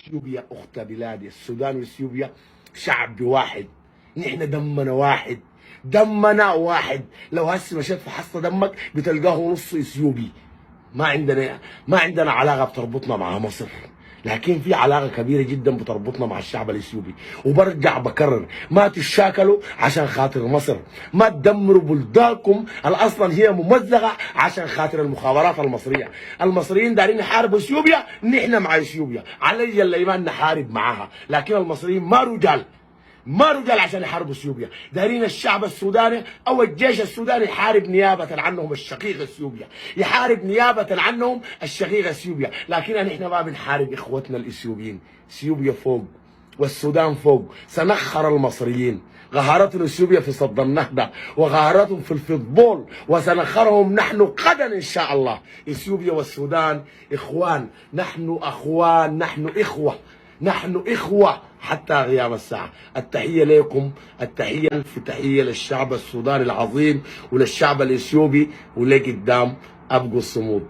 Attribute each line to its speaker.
Speaker 1: اثيوبيا اخت بلادي، السودان واثيوبيا شعب واحد، نحن دمنا واحد، دمنا واحد. لو هسه مشيت في حصه دمك بتلقاه نص اثيوبي. ما عندنا علاقه بتربطنا مع مصر، لكن في علاقه كبيره جدا بتربطنا مع الشعب الاثيوبي. وبرجع بكرر، ما تتشاكلوا عشان خاطر مصر، ما تدمروا بلدانكم اصلا هي ممزقه عشان خاطر المخابرات المصريه. المصريين دارين يحاربوا اثيوبيا، نحن مع اثيوبيا، علي الايمان نحارب معاها، لكن المصريين ما رجال عشان يحاربوا اثيوبيا. دارين الشعب السوداني او الجيش السوداني يحارب نيابه عنهم الشقيق اثيوبيا، يحارب نيابه عنهم الشقيق اثيوبيا، لكن نحن ما بنحارب اخوتنا الاثيوبيين. اثيوبيا فوق والسودان فوق. سنخر المصريين، غهرتهم اثيوبيا في صد النهضه وغهرتهم في الفوتبول، وسنخرهم نحن غدا ان شاء الله. اثيوبيا والسودان اخوان، نحن اخوان، نحن إخوة حتى قيام الساعة. التحية لكم، التحية للشعب السوداني العظيم وللشعب الإثيوبي، ولقدام أبقوا الصمود.